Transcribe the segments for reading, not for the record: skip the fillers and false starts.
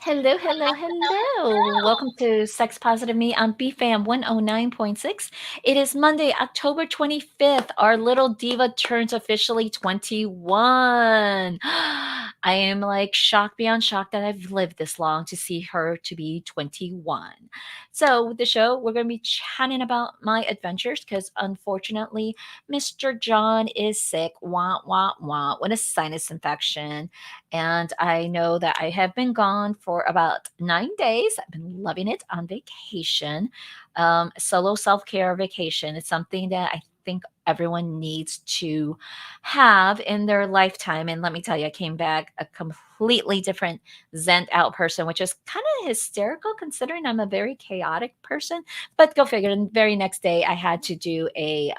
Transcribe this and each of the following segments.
Hello, hello, hello. Welcome to Sex Positive Me on BFAM 109.6. It is Monday, October 25th. Our little diva turns officially 21. I am like shocked beyond shocked that I've lived this long to see her to be 21. So, with the show, we're going to be chatting about my adventures because unfortunately, Mr. John is sick, wah, wah, wah, with a sinus infection. And I know that I have been gone for about 9 days. I've been loving it on vacation. Solo self care vacation. It's something that I think everyone needs to have in their lifetime. And let me tell you, I came back a completely different Zent out person, which is kind of hysterical considering I'm a very chaotic person. But go figure, the very next day, I had to do a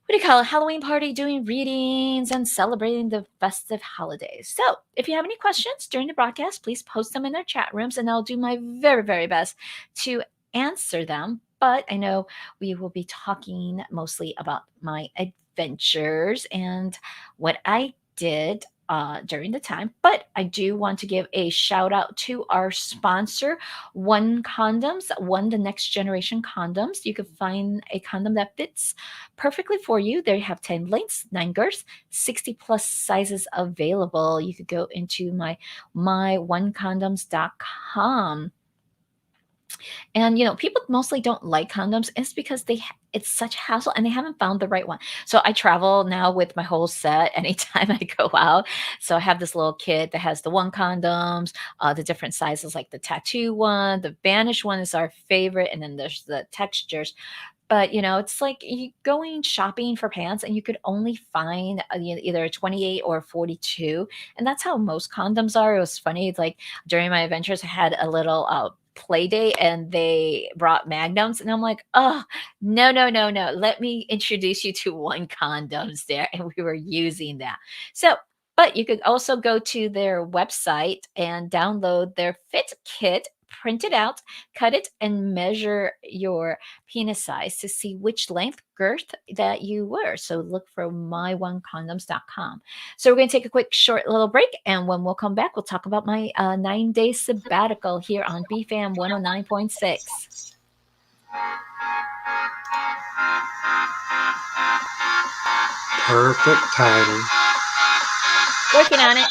what do you call it, Halloween party, doing readings and celebrating the festive holidays. So, if you have any questions during the broadcast, please post them in their chat rooms and I'll do my very, very best to answer them. But I know we will be talking mostly about my adventures and what I did during the time. But I do want to give a shout out to our sponsor, One Condoms, One the Next Generation Condoms. You can find a condom that fits perfectly for you. They have 10 lengths, 9 girths, 60 plus sizes available. You could go into my1condoms.com. And people mostly don't like condoms. It's because it's such a hassle and they haven't found the right one. So I travel now with my whole set anytime I go out. So I have this little kit that has the one condoms, the different sizes, like the tattoo one, the Banish one is our favorite, and then there's the textures. But, it's like you going shopping for pants and you could only find either a 28 or a 42. And that's how most condoms are. It was funny. It's like during my adventures, I had a little play date and they brought magnums. And I'm like, oh, no, no, no, no. Let me introduce you to one condoms there. And we were using that. So, but you could also go to their website and download their fit kit, print it out, cut it, and measure your penis size to see which length girth that you were. So look for my1condoms.com. So we're going to take a quick short little break. And when we'll come back, we'll talk about my 9 day sabbatical here on BFAM 109.6. Perfect timing. Working on it.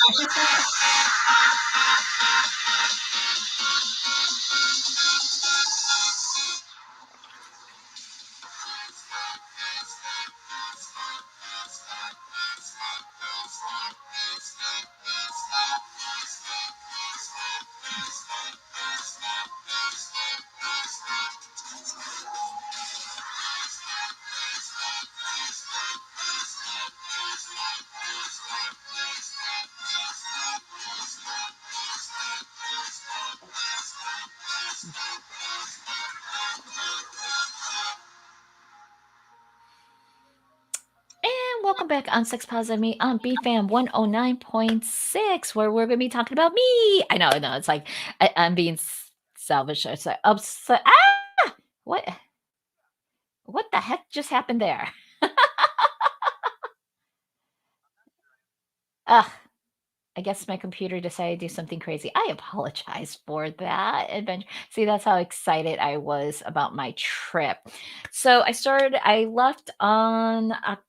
And welcome back on Sex Positive Me on BFAM 109.6, where we're going to be talking about me. I know. It's like I'm being selfish. It's like, upset. What? What the heck just happened there? Ugh, I guess my computer decided to do something crazy. I apologize for that adventure. See, that's how excited I was about my trip. So I left on October,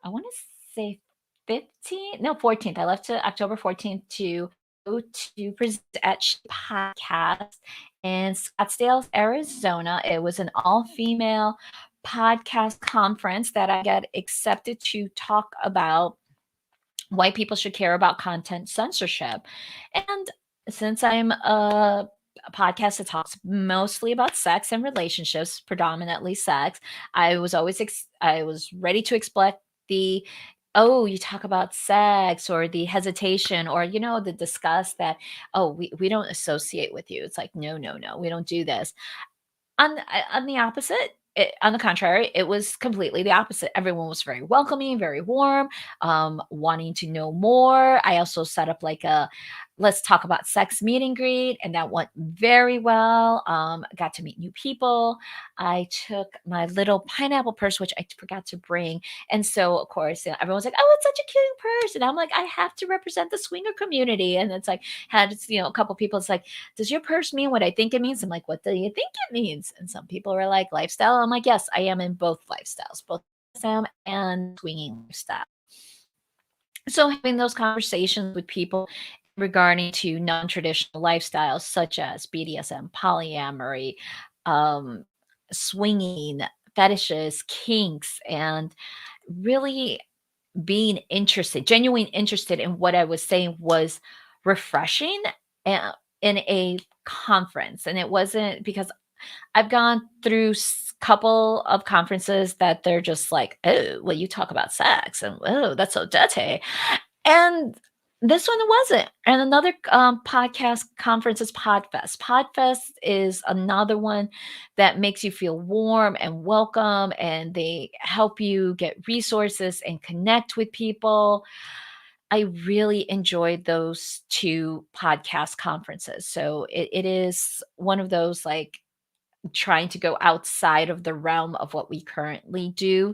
I want to say 15th, no, 14th. I left to October 14th to go to present at Podcast in Scottsdale, Arizona. It was an all-female podcast conference that I got accepted to talk about why people should care about content censorship. And since I'm a podcast that talks mostly about sex and relationships, predominantly sex, I was ready to explain the, oh, you talk about sex, or the hesitation, or the disgust that, oh, we don't associate with you. It's like, no, no, no, we don't do this. On the opposite, on the contrary, it was completely the opposite. Everyone was very welcoming, very warm, wanting to know more. I also set up like let's talk about sex meet and greet, and that went very well. Got to meet new people. I took my little pineapple purse, which I forgot to bring, and so of course, everyone's like, "Oh, it's such a cute purse," and I'm like, "I have to represent the swinger community," and it's like had a couple people. It's like, "Does your purse mean what I think it means?" I'm like, "What do you think it means?" And some people were like, "Lifestyle." I'm like, "Yes, I am in both lifestyles, both Sam and swinging lifestyle." So having those conversations with people regarding to non-traditional lifestyles such as BDSM, polyamory, um, swinging, fetishes, kinks, and really being interested, genuine interested in what I was saying was refreshing uh, in a conference. And it wasn't because I've gone through couple of conferences that they're just like, oh, well, you talk about sex, and oh, that's so dirty. And this one wasn't. And another podcast conference is Podfest. Podfest is another one that makes you feel warm and welcome, and they help you get resources and connect with people. I really enjoyed those two podcast conferences. So it is one of those like trying to go outside of the realm of what we currently do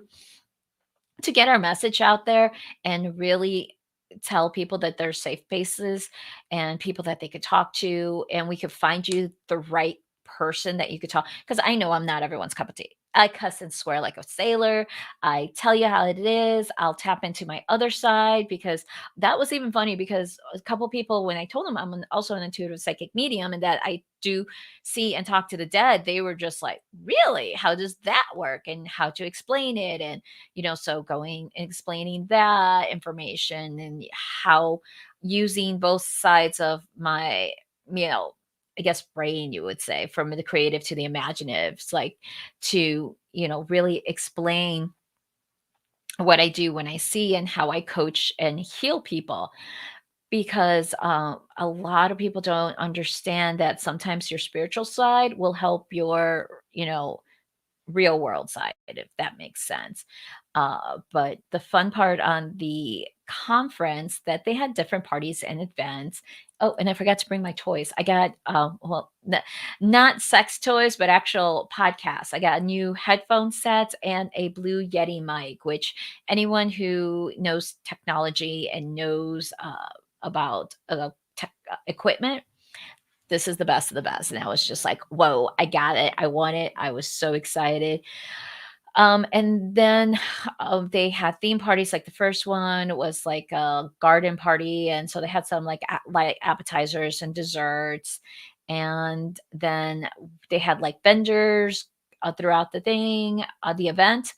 to get our message out there and really tell people that there's safe places and people that they could talk to, and we could find you the right person that you could talk, because I know I'm not everyone's cup of tea. I cuss and swear like a sailor. I tell you how it is. I'll tap into my other side, because that was even funny because a couple people, when I told them also an intuitive psychic medium and that I do see and talk to the dead, they were just like, really, how does that work and how to explain it? And so going and explaining that information and how using both sides of my, you know, I guess brain, you would say, from the creative to the imaginative, it's like to, really explain what I do when I see and how I coach and heal people. Because a lot of people don't understand that sometimes your spiritual side will help your, real world side, if that makes sense. But the fun part on the conference that they had different parties and events. Oh, and I forgot to bring my toys. I got, not sex toys, but actual podcasts. I got a new headphone set and a Blue Yeti mic, which anyone who knows technology and knows about equipment, this is the best of the best. And I was just like, whoa, I got it. I want it. I was so excited. And then they had theme parties. Like the first one was like a garden party, and so they had some like like appetizers and desserts, and then they had like vendors throughout the event.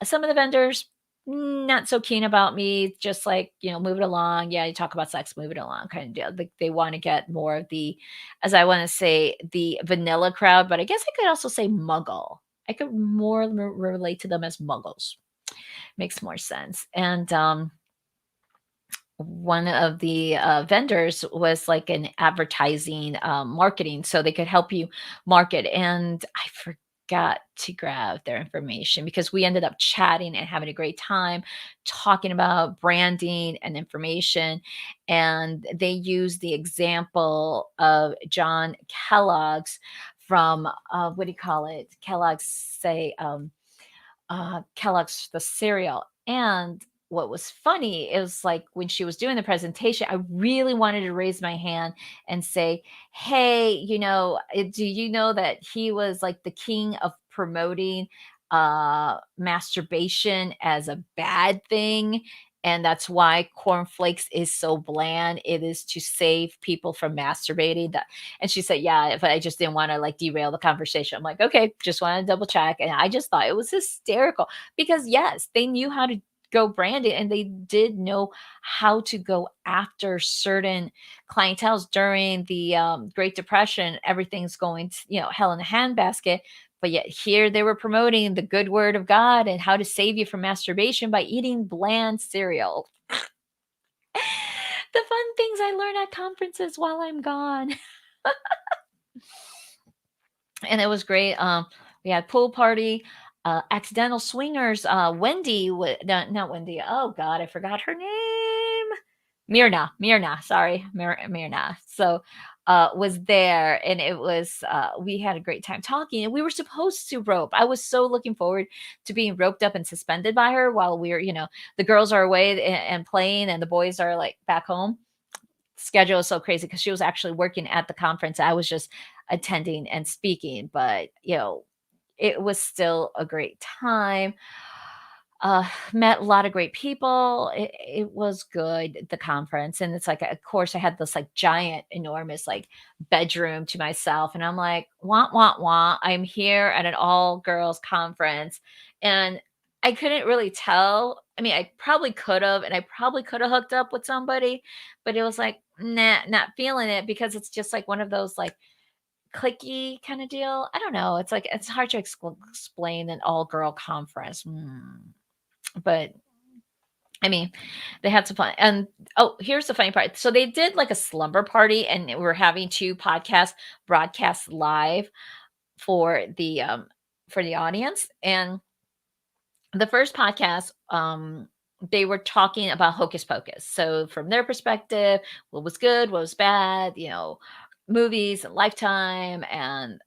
Some of the vendors not so keen about me, just like, move it along. Yeah, you talk about sex, move it along kind of deal. Like they want to get more of the, as I want to say, the vanilla crowd, but I guess I could also say muggle. I could more relate to them as muggles. Makes more sense. And one of the vendors was like an advertising marketing, so they could help you market. And I forgot to grab their information because we ended up chatting and having a great time talking about branding and information. And they used the example of John Kellogg's from what do you call it? Kellogg's say Kellogg's the cereal. And what was funny is like when she was doing the presentation, I really wanted to raise my hand and say, "Hey, do you know that he was like the king of promoting masturbation as a bad thing?" And that's why cornflakes is so bland. It is to save people from masturbating. And she said, "Yeah, but I just didn't want to like derail the conversation." I'm like, "Okay, just want to double check." And I just thought it was hysterical because yes, they knew how to go brand it, and they did know how to go after certain clientels during the Great Depression. Everything's going to, hell in a handbasket. But yet here they were promoting the good word of God and how to save you from masturbation by eating bland cereal. The fun things I learn at conferences while I'm gone. And it was great. We had pool party, accidental swingers. Wendy, not Wendy. Oh God, I forgot her name. Mirna, sorry, Mirna. So, was there, and it was, we had a great time talking, and we were supposed to rope. I was so looking forward to being roped up and suspended by her while we were, the girls are away and playing, and the boys are like back home. Schedule is so crazy because she was actually working at the conference. I was just attending and speaking, but it was still a great time. Met a lot of great people. It was good, the conference. And it's like, of course, I had this like giant, enormous like bedroom to myself. And I'm like, want, want. I'm here at an all girls conference. And I couldn't really tell. I mean, I probably could have, and I probably could have hooked up with somebody, but it was like, nah, not feeling it because it's just like one of those like clicky kind of deal. I don't know. It's like, it's hard to explain an all girl conference. But I mean, they had some fun. And oh, here's the funny part. So they did like a slumber party, and we're having two podcasts broadcast live for the audience. And the first podcast, they were talking about Hocus Pocus. So from their perspective, what was good, what was bad, movies and Lifetime and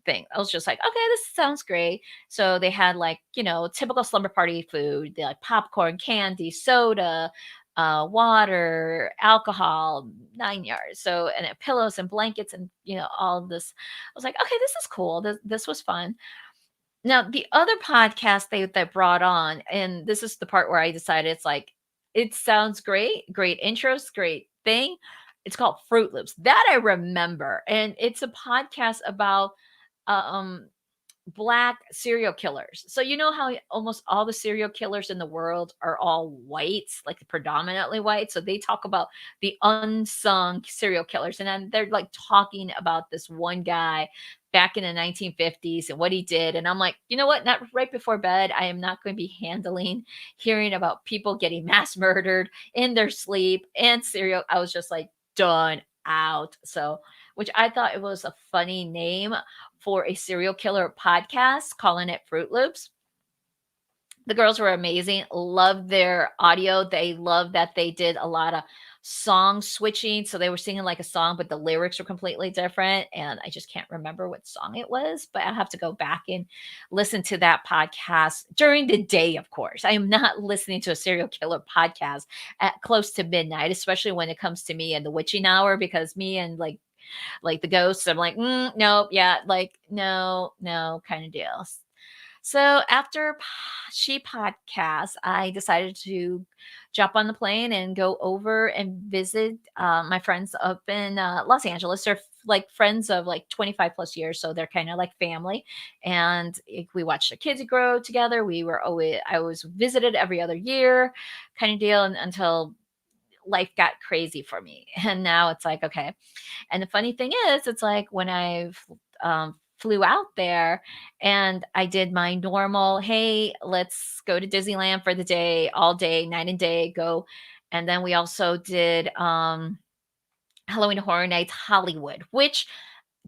thing. I was just like, okay, this sounds great. So they had like, typical slumber party food, they like popcorn, candy, soda, water, alcohol, 9 yards. So, and pillows and blankets and, all of this. I was like, okay, this is cool. This was fun. Now, the other podcast they brought on, and this is the part where I decided it's like, it sounds great, great intros, great thing. It's called Fruit Loops. That I remember. And it's a podcast about um black serial killers. So you know how almost all the serial killers in the world are all white, like predominantly white. So they talk about the unsung serial killers, and then they're like talking about this one guy back in the 1950s and what he did. And I'm like, you know what? Not right before bed. I am not going to be handling hearing about people getting mass murdered in their sleep and serial. I was just like done out. So, which I thought it was a funny name for a serial killer podcast, calling it Fruit Loops. The girls were amazing. Loved their audio. They loved that they did a lot of song switching. So they were singing like a song, but the lyrics were completely different. And I just can't remember what song it was, but I'll have to go back and listen to that podcast during the day, of course. I am not listening to a serial killer podcast at close to midnight, especially when it comes to me and the witching hour, because me and like the ghosts, I'm like, nope, yeah, like no kind of deals. So after she podcast, I decided to jump on the plane and go over and visit my friends up in Los Angeles. They're like friends of like 25 plus years, so they're kind of like family. And we watched the kids grow together. I was visited every other year, kind of deal, until life got crazy for me. And now it's like, okay. And the funny thing is, it's like when flew out there and I did my normal, hey, let's go to Disneyland for the day, all day, night and day, go. And then we also did Halloween Horror Nights Hollywood, which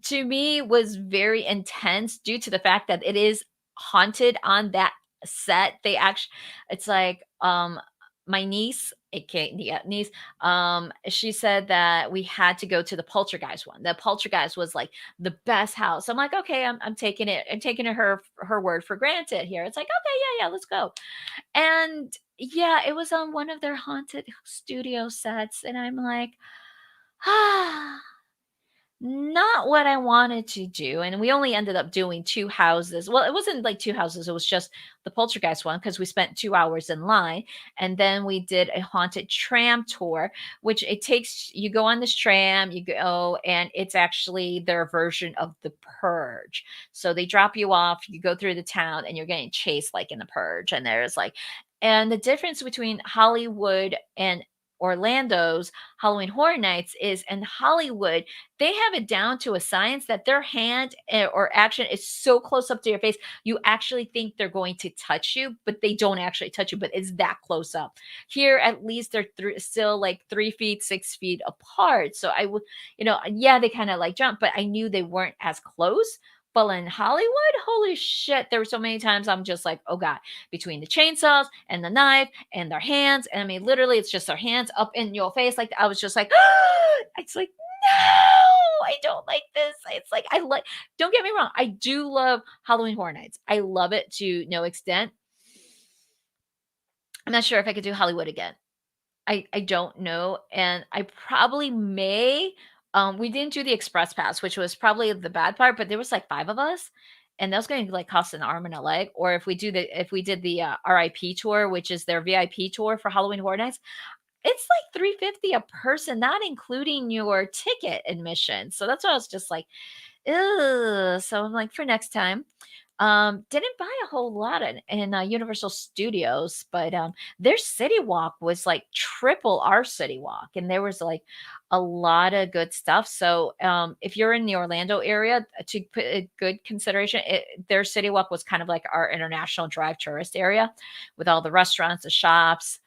to me was very intense due to the fact that it is haunted on that set. It's like my niece, aka yeah, niece, she said that we had to go to the Poltergeist one. The Poltergeist was like the best house. I'm like, okay, I'm taking it. I'm taking her word for granted here. It's like, okay, yeah, let's go. And yeah, it was on one of their haunted studio sets, and I'm like, ah, not what I wanted to do, and we only ended up doing 2 houses. Well, it wasn't like 2 houses, it was just the Poltergeist one because we spent 2 hours in line, and then we did a haunted tram tour, which it takes you go on this tram, you go, and it's actually their version of The Purge. So they drop you off, you go through the town, and you're getting chased like in The Purge, and the difference between Hollywood and Orlando's Halloween Horror Nights is in Hollywood, they have it down to a science that their hand or action is so close up to your face, you actually think they're going to touch you, but they don't actually touch you, but it's that close up. Here, at least they're still like 3 feet, 6 feet apart. So I would, yeah, they kind of like jump, but I knew they weren't as close. But in Hollywood, holy shit, there were so many times I'm just like, oh God, between the chainsaws and the knife and their hands. And I mean, literally, it's just their hands up in your face. Like, I was just like, it's like, no, I don't like this. It's like, don't get me wrong. I do love Halloween Horror Nights. I love it to no extent. I'm not sure if I could do Hollywood again. I don't know, and I probably may. We didn't do the express pass, which was probably the bad part, but there was like 5 of us, and that was gonna, like, cost an arm and a leg, or if we did the, RIP tour, which is their VIP tour for Halloween Horror Nights, it's like 350 a person, not including your ticket admission, so that's why I was just like, "Ugh," so I'm like, for next time. Didn't buy a whole lot in Universal Studios, but their City Walk was like triple our City Walk, and there was like a lot of good stuff. So if you're in the Orlando area, to put a good consideration, their City Walk was kind of like our international drive tourist area, with all the restaurants, the shops,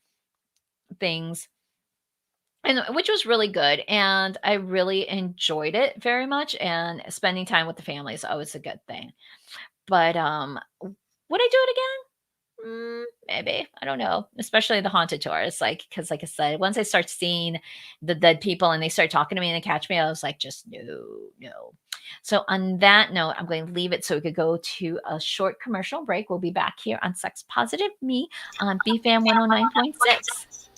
things. And which was really good, and I really enjoyed it very much. And spending time with the family is always a good thing. But would I do it again? Maybe. I don't know. Especially the haunted tours. Like, because like I said, once I start seeing the dead people and they start talking to me and they catch me, I was like, just no, no. So on that note, I'm going to leave it so we could go to a short commercial break. We'll be back here on Sex Positive Me on BFAM 109.6.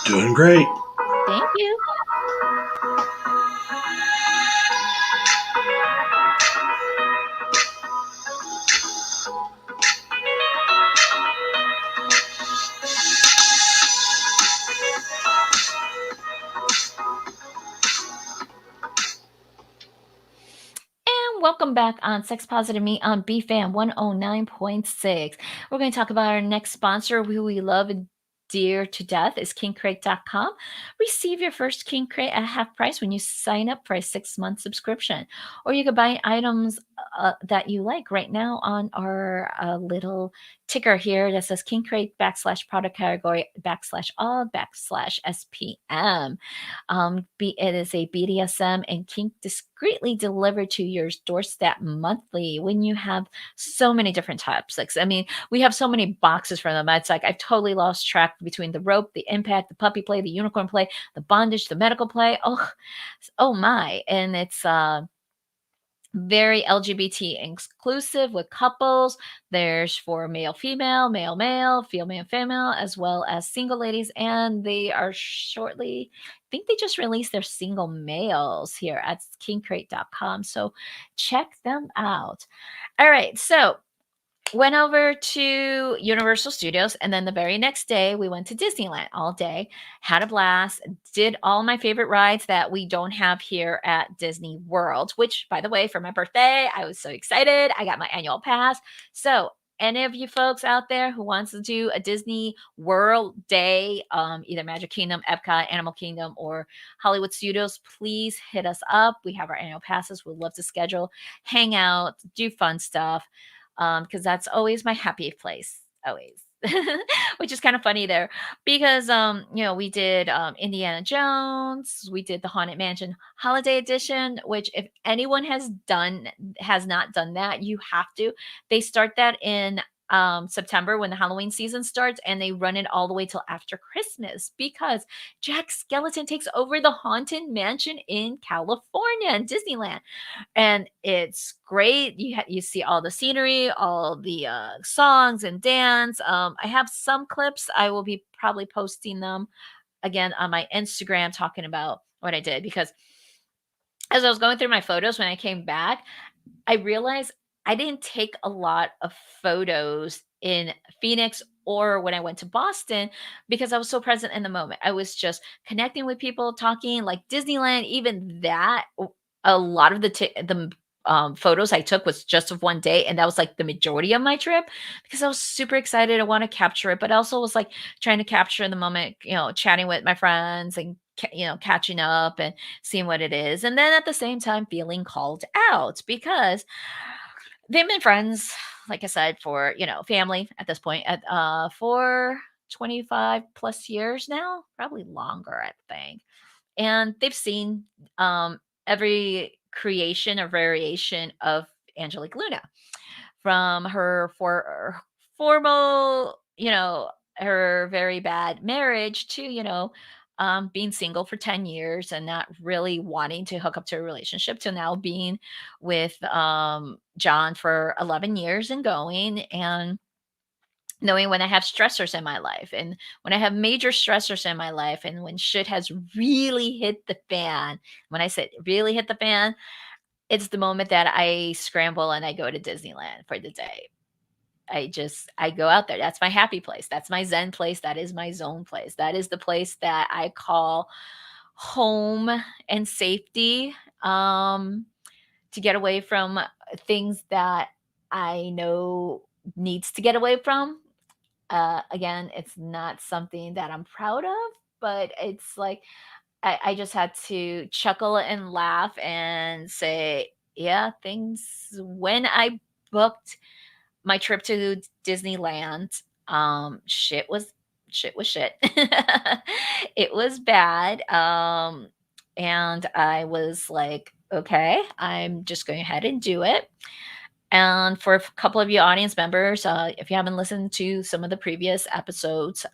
Doing great. Thank you. And welcome back on Sex Positive Me on BFAM 109.6. We're going to talk about our next sponsor, who we love and dear to death, is KingCrate.com. Receive your first King Crate at half price when you sign up for a 6-month subscription. Or you could buy items that you like right now on our little ticker here that says King Crate / product category / all / SPM. It is a BDSM and kink discreetly delivered to your doorstep monthly when you have so many different types. Like, I mean, we have so many boxes from them. It's like I've totally lost track between the rope, the impact, the puppy play, the unicorn play, the bondage, the medical play. Oh my. And it's very LGBT inclusive with couples. There's for male, female, male, male, female, female, as well as single ladies. And they are shortly, I think they just released their single males here at kingcrate.com. So check them out. All right. So went over to Universal Studios, and then the very next day we went to Disneyland all day, had a blast, did all my favorite rides that we don't have here at Disney World, which by the way, for my birthday, I was so excited. I got my annual pass. So any of you folks out there who wants to do a Disney World day, either Magic Kingdom, Epcot, Animal Kingdom, or Hollywood Studios, please hit us up. We have our annual passes. We'd love to schedule, hang out, do fun stuff, because that's always my happy place, always. Which is kind of funny there because we did Indiana Jones, we did the Haunted Mansion Holiday Edition, which if anyone has not done that, you have to. They start that in September when the Halloween season starts, and they run it all the way till after Christmas because Jack Skeleton takes over the Haunted Mansion in California and Disneyland, and it's great. You see all the scenery, all the songs and dance. I have some clips. I will be probably posting them again on my Instagram, talking about what I did, because as I was going through my photos when I came back, I realized I didn't take a lot of photos in Phoenix or when I went to Boston because I was so present in the moment. I was just connecting with people, talking like Disneyland, even that. A lot of the photos I took was just of one day, and that was like the majority of my trip because I was super excited. I want to capture it, but I also was like trying to capture the moment, chatting with my friends and catching up and seeing what it is. And then at the same time, feeling called out because they've been friends, like I said, for, family at this point, for 25 plus years now, probably longer, I think. and they've seen every creation or variation of Angelique Luna, from her formal, her very bad marriage to, being single for 10 years and not really wanting to hook up to a relationship, to now being with John for 11 years and going, and knowing when I have stressors in my life, and when I have major stressors in my life, and when shit has really hit the fan. When I said really hit the fan, it's the moment that I scramble and I go to Disneyland for the day. I go out there. That's my happy place. That's my zen place. That is my zone place. That is the place that I call home and safety, to get away from things that I know needs to get away from. Again, it's not something that I'm proud of, but it's like I just had to chuckle and laugh and say, yeah, things when I booked my trip to Disneyland, shit was shit. It was bad. And I was like, okay, I'm just going ahead and do it. And for a couple of you audience members, if you haven't listened to some of the previous episodes,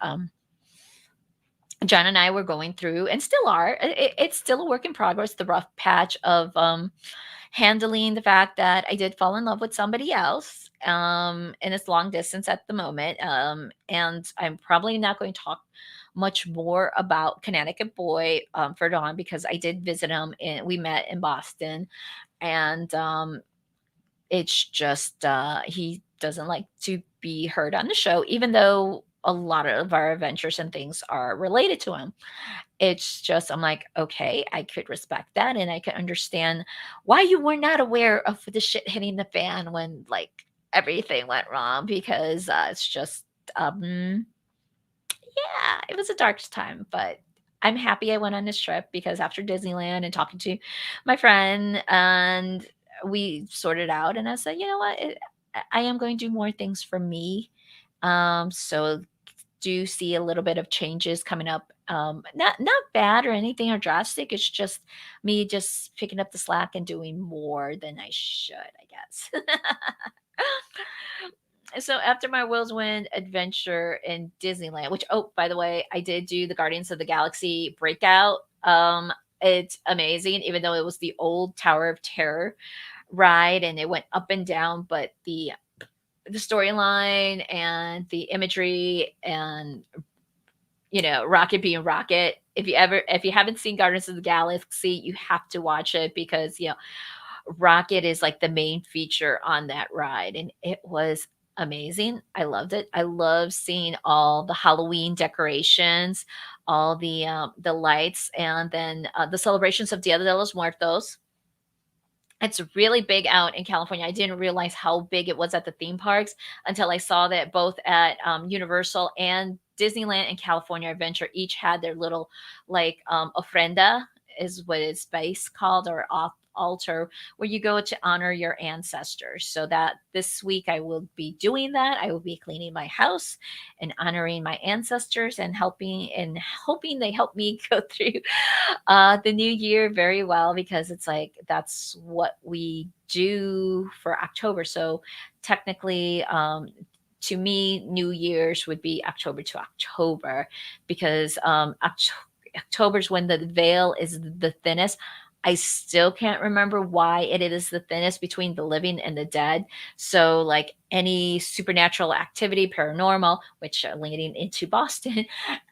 John and I were going through, and still are, it's still a work in progress, the rough patch of handling the fact that I did fall in love with somebody else, and it's long distance at the moment. And I'm probably not going to talk much more about Connecticut Boy further on, because I did visit him and we met in Boston. And it's just he doesn't like to be heard on the show, even though a lot of our adventures and things are related to him. It's just, I'm like, okay, I could respect that, and I can understand why you were not aware of the shit hitting the fan when, like, everything went wrong, because it's just, um, yeah, it was a dark time, but I'm happy I went on this trip, because after Disneyland and talking to my friend, and we sorted out, and I said, you know what, I am going to do more things for me. So do see a little bit of changes coming up. Not bad or anything or drastic. It's just me just picking up the slack and doing more than I should, I guess. So after my whirlwind adventure in Disneyland, which, oh, by the way, I did do the Guardians of the Galaxy breakout. It's amazing, even though it was the old Tower of Terror ride and it went up and down, but the storyline and the imagery, and Rocket being Rocket. If you haven't seen Guardians of the Galaxy, you have to watch it, because Rocket is like the main feature on that ride, and it was amazing. I loved it. I love seeing all the Halloween decorations, all the lights, and then the celebrations of Dia de los Muertos. It's really big out in California. I didn't realize how big it was at the theme parks until I saw that both at Universal and Disneyland and California Adventure each had their little, like, ofrenda is what it's base called, or off altar, where you go to honor your ancestors. So that this week I will be doing that. I will be cleaning my house and honoring my ancestors, and helping and hoping they help me go through the new year very well, because it's like that's what we do for October. So technically, to me, New Year's would be October to October, because October is when the veil is the thinnest. I still can't remember why it is the thinnest between the living and the dead. So, like any supernatural activity, paranormal, which leading into Boston,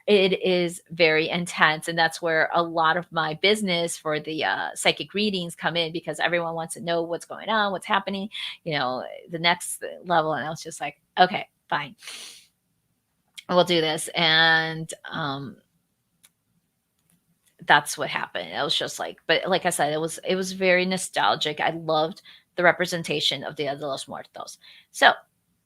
it is very intense. And that's where a lot of my business for the psychic readings come in, because everyone wants to know what's going on, what's happening, the next level. And I was just like, okay, fine, we'll do this. And that's what happened. I was just like, but like I said, it was very nostalgic. I loved the representation of Dia de los Muertos. So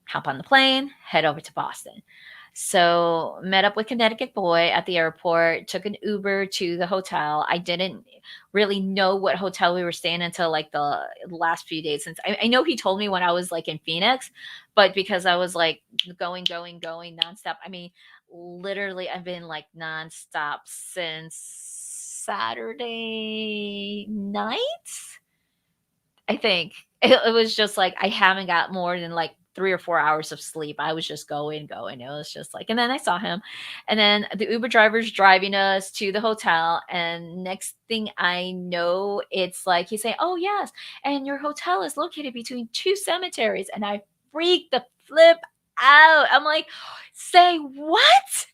hop on the plane, head over to Boston. So met up with Connecticut Boy at the airport, took an Uber to the hotel. I didn't really know what hotel we were staying until like the last few days, since I know he told me when I was like in Phoenix, but because I was like going nonstop. I mean, literally I've been like nonstop since Saturday night, I think. It was just like I haven't got more than like 3 or 4 hours of sleep. I was just going, going. It was just like, and then I saw him, and then the Uber driver's driving us to the hotel, and next thing I know, it's like he's saying, "Oh, yes, and your hotel is located between 2 cemeteries." And I freaked the flip out. I'm like, "Say what?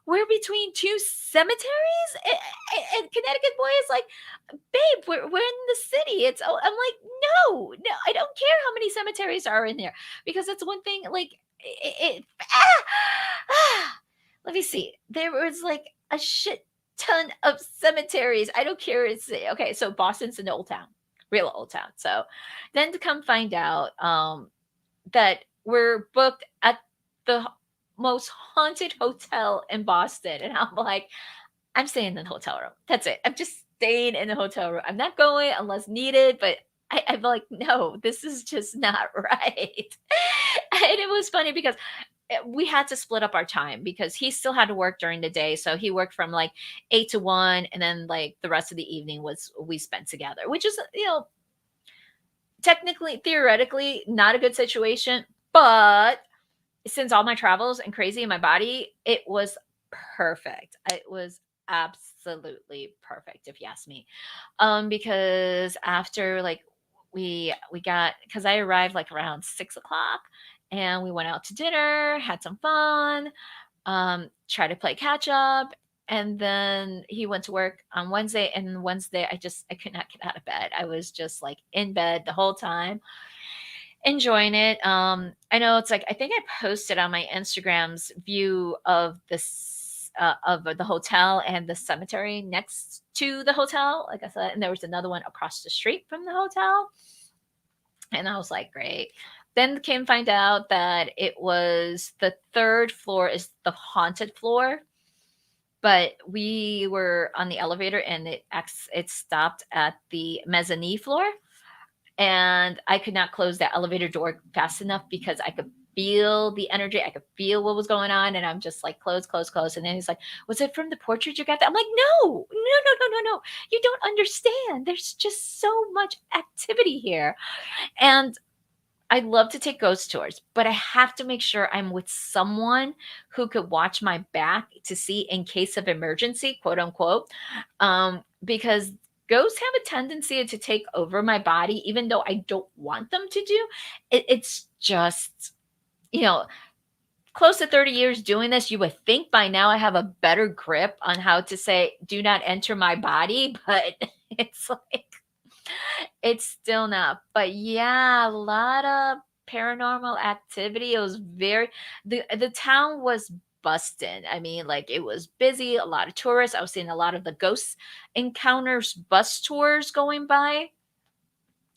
We're between 2 cemeteries?" And Connecticut boy is like, babe, we're in the city. It's oh, I'm like, no, no, I don't care how many cemeteries are in there because it's one thing. Like let me see. There was like a shit ton of cemeteries. I don't care. It's okay. So Boston's an old town, real old town. So then to come find out that we're booked at the most haunted hotel in Boston, and I'm like, I'm staying in the hotel room. That's it. I'm just staying in the hotel room. I'm not going unless needed, but I'm like, no, this is just not right. And it was funny because we had to split up our time because he still had to work during the day. So he worked from like 8 to 1, and then like the rest of the evening was we spent together, which is, technically, theoretically, not a good situation. But since all my travels and crazy in my body, it was perfect. It was absolutely perfect, if you ask me. Because after like we got because I arrived like around 6 o'clock, and we went out to dinner, had some fun, tried to play catch up. And then he went to work on Wednesday, and Wednesday I could not get out of bed. I was just like in bed the whole time enjoying it. I know it's like I think I posted on my Instagram's view of this of the hotel and the cemetery next to the hotel. Like I said, and there was another one across the street from the hotel, and I was like, great. Then came find out that it was the third floor is the haunted floor, but we were on the elevator and it stopped at the mezzanine floor, and I could not close that elevator door fast enough because I could feel the energy. I could feel what was going on. And I'm just like, close, close, close. And then he's like, was it from the portrait you got that? I'm like, no, no, no, no, no, no. You don't understand. There's just so much activity here. And I love to take ghost tours, but I have to make sure I'm with someone who could watch my back to see in case of emergency, quote unquote, because ghosts have a tendency to take over my body, even though I don't want them to do. It's just, you know, close to 30 years doing this, you would think by now I have a better grip on how to say, do not enter my body, but it's like, it's still not. But yeah, a lot of paranormal activity. It was very the town was busting. I mean, like it was busy, a lot of tourists. I was seeing a lot of the ghost encounters bus tours going by.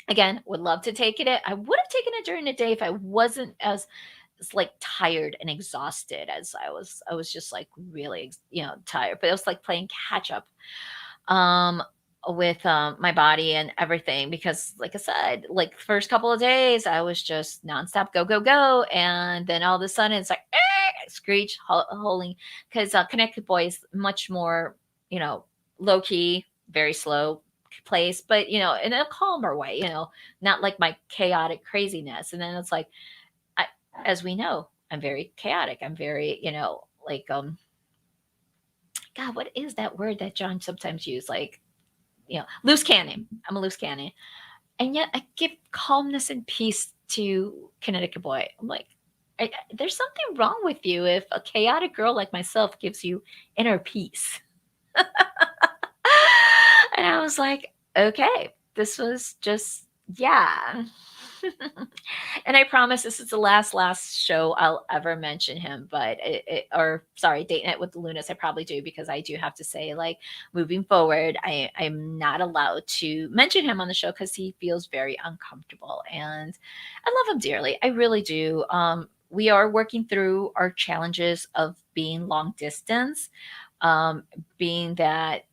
Again, would love to take it. I would have taken it during the day if I wasn't as like tired and exhausted as I was. I was just like really, tired. But it was like playing catch up um with my body and everything because like I said, like first couple of days I was just nonstop go go go, and then all of a sudden it's like screech holding because Connecticut Boy is much more, low key, very slow place, but in a calmer way, not like my chaotic craziness. And then it's like I, as we know, I'm very chaotic, I'm very, like God, what is that word that John sometimes use? Like, loose cannon. I'm a loose cannon. And yet I give calmness and peace to Connecticut Boy. I'm like, there's something wrong with you if a chaotic girl like myself gives you inner peace. And I was like, okay, this was just, yeah. And I promise this is the last show I'll ever mention him. But or sorry, Date Night with the Lunas, I probably do because I do have to say, like, moving forward, I'm not allowed to mention him on the show because he feels very uncomfortable, and I love him dearly. I really do. We are working through our challenges of being long distance, being that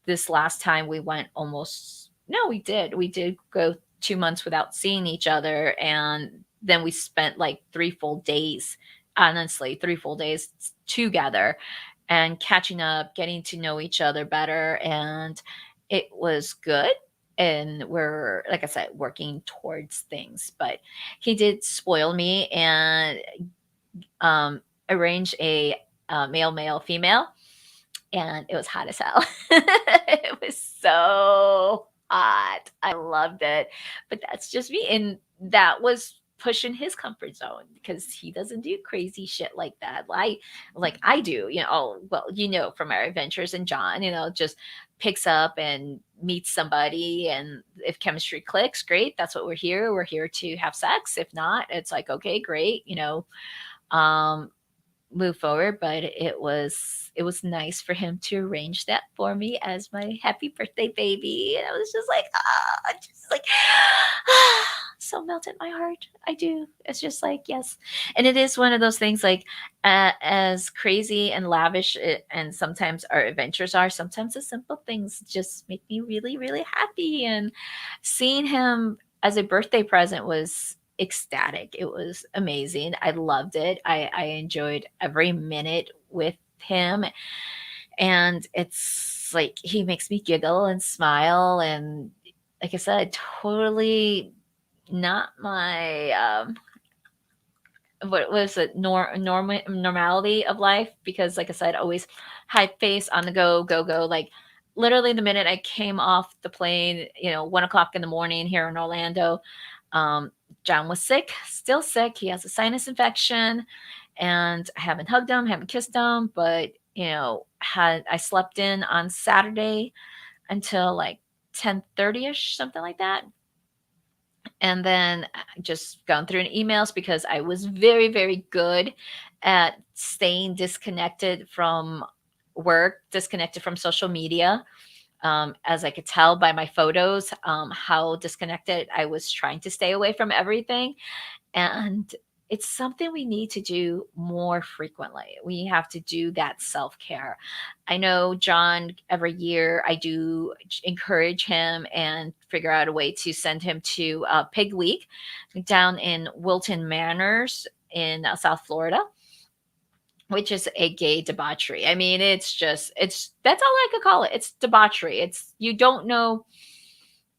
this last time we went almost no, we did go 2 months without seeing each other, and then we spent like 3 full days, honestly 3 full days together. and catching up, getting to know each other better, and it was good. And we're, like I said, working towards things. But he did spoil me and um, arrange a male, male, female, and it was hot as hell. It was so hot. I loved it. But that's just me. And that was pushing his comfort zone because he doesn't do crazy shit like that. Like I do, oh, well, from our adventures, and John, just picks up and meets somebody, and if chemistry clicks, great. That's what we're here. We're here to have sex. If not, it's like, okay, great, um move forward. But it was nice for him to arrange that for me as my happy birthday baby, and I was just like, just like so melted my heart. I do. It's just like, yes. And it is one of those things, like, as crazy and lavish and sometimes our adventures are, sometimes the simple things just make me really, really happy. And seeing him as a birthday present was ecstatic. It was amazing. I loved it. I enjoyed every minute with him. And it's like he makes me giggle and smile. And like I said, totally not my what was it, normality of life, because like I said, always high face, on the go, go, go. Like literally the minute I came off the plane, 1 o'clock in the morning here in Orlando, um, John was sick, still sick. He has a sinus infection, and I haven't hugged him, haven't kissed him, but had I slept in on Saturday until like 10:30 ish, something like that, and then just gone through emails because I was very, very good at staying disconnected from work, disconnected from social media. As I could tell by my photos, how disconnected I was, trying to stay away from everything. And it's something we need to do more frequently. We have to do that self care. I know John, every year I do encourage him and figure out a way to send him to Pig Week down in Wilton Manors in South Florida, which is a gay debauchery. I mean, it's that's all I could call it. It's debauchery. It's, you don't know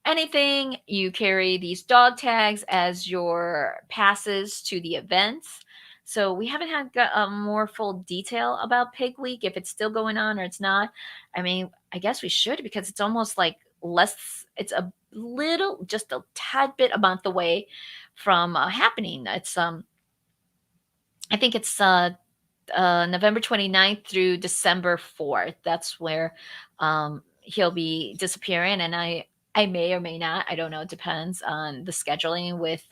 anything. You carry these dog tags as your passes to the events. So we haven't had a more full detail about Pig Week, if it's still going on or it's not. I mean, I guess we should, because it's almost like less. It's a little, just a tad bit, a month away from happening. It's I think it's November 29th through December 4th. That's where he'll be disappearing. And I may or may not, I don't know, it depends on the scheduling with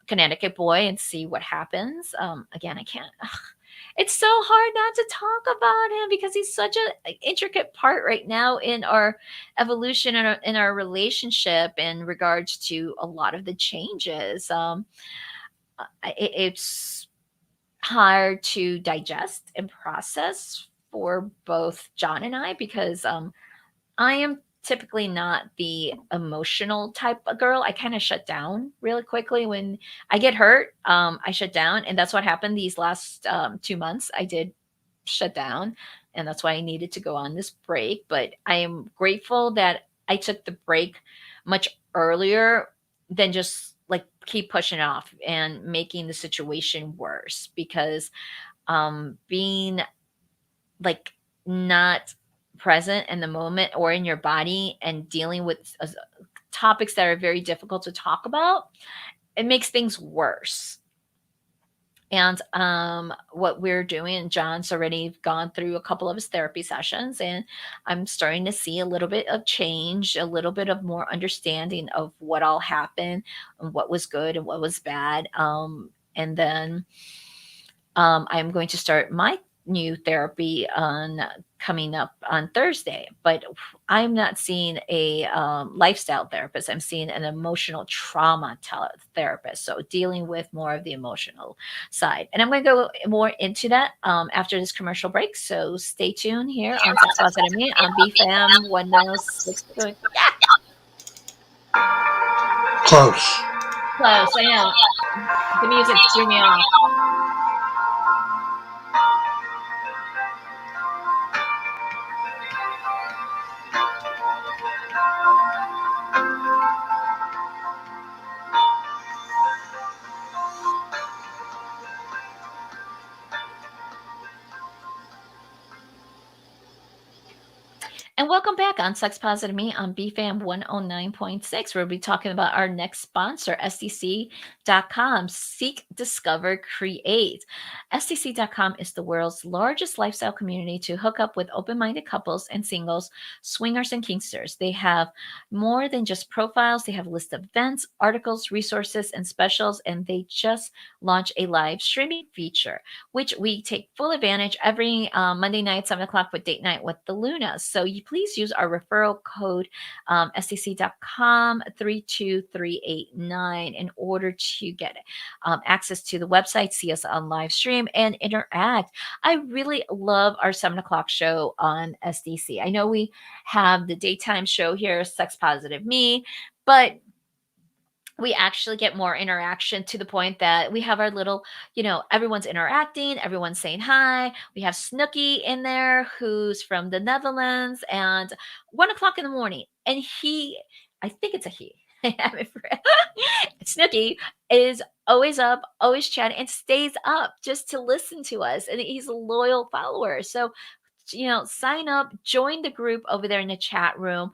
Connecticut Boy, and see what happens. Again, I can't. It's so hard not to talk about him because he's such an intricate part right now in our evolution, in our relationship, in regards to a lot of the changes. It's hard to digest and process for both John and I, because I am typically not the emotional type of girl. I kind of shut down really quickly when I get hurt. I shut down, and that's what happened these last 2 months. I did shut down, and that's why I needed to go on this break. But I am grateful that I took the break much earlier than just like keep pushing off and making the situation worse, because being like not present in the moment or in your body and dealing with topics that are very difficult to talk about, it makes things worse. And what we're doing, and John's already gone through a couple of his therapy sessions, and I'm starting to see a little bit of change, a little bit of more understanding of what all happened and what was good and what was bad. And then I'm going to start my new therapy on coming up on Thursday, but I'm not seeing a lifestyle therapist. I'm seeing an emotional trauma therapist. So dealing with more of the emotional side. And I'm going to go more into that after this commercial break. So stay tuned here on Sex Positive Me on BFAM 106. Yeah, Close. close. I know. The music threw me off. And welcome back on Sex Positive Me on BFAM 109.6. We'll be talking about our next sponsor, SDC.com. Seek, Discover, Create. SDC.com is the world's largest lifestyle community to hook up with open minded couples and singles, swingers, and kinksters. They have more than just profiles, they have a list of events, articles, resources, and specials, and they just launched a live streaming feature which we take full advantage every Monday night, 7 o'clock with Date Night with the Lunas. So you please use our referral code SDC.com 32389 in order to get access to the website, see us on live stream, and interact. I really love our 7 o'clock show on SDC. I know we have the daytime show here, Sex Positive Me, but we actually get more interaction to the point that we have our little, everyone's interacting, everyone's saying hi. We have Snooky in there, who's from the Netherlands, and 1 o'clock in the morning. And I think it's a he. Snooky is always up, always chatting, and stays up just to listen to us. And he's a loyal follower. So sign up, join the group over there in the chat room.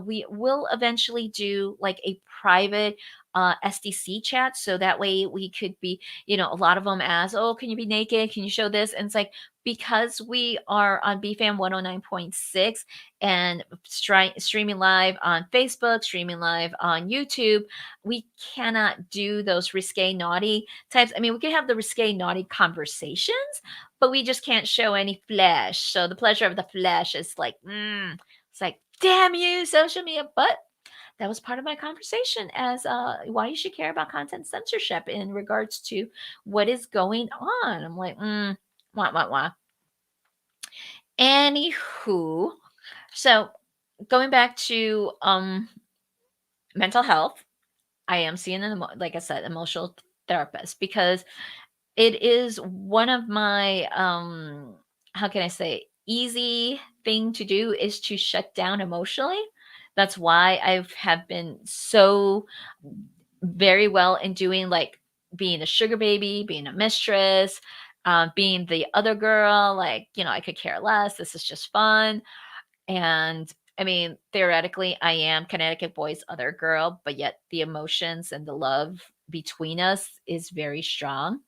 We will eventually do like a private SDC chat. So that way we could be, a lot of them ask, oh, can you be naked? Can you show this? And it's like, because we are on BFAM 109.6 and streaming live on Facebook, streaming live on YouTube, we cannot do those risque, naughty types. I mean, we can have the risque, naughty conversations, but we just can't show any flesh. So the pleasure of the flesh is like, it's like, damn you, social media. But that was part of my conversation as why you should care about content censorship in regards to what is going on. I'm like, wah, wah, wah. Anywho, so going back to mental health, I am seeing like I said, emotional therapist because it is one of my how can I say, easy thing to do is to shut down emotionally. That's why I have been so very well in doing like being a sugar baby, being a mistress, being the other girl, like, I could care less. This is just fun. And I mean, theoretically, I am Connecticut boy's other girl, but yet the emotions and the love between us is very strong.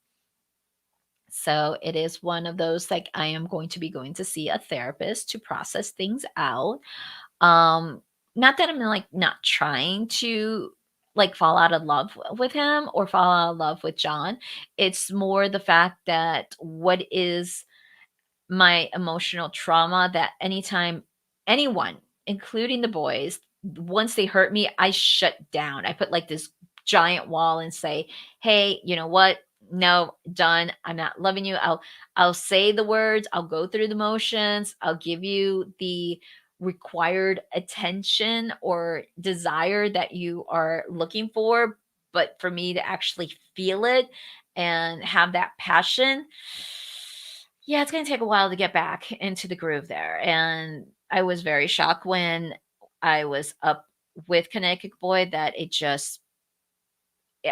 So it is one of those like I am going to be going to see a therapist to process things out. Um Not that I'm like not trying to like fall out of love with him or fall out of love with John. It's more the fact that what is my emotional trauma that anytime anyone, including the boys, once they hurt me, I shut down. I put like this giant wall and say, "Hey, you know what? No, done. I'm not loving you. I'll say the words, I'll go through the motions, I'll give you the required attention or desire that you are looking for, but for me to actually feel it and have that passion, yeah, it's gonna take a while to get back into the groove there." And I was very shocked when I was up with Connecticut Boy that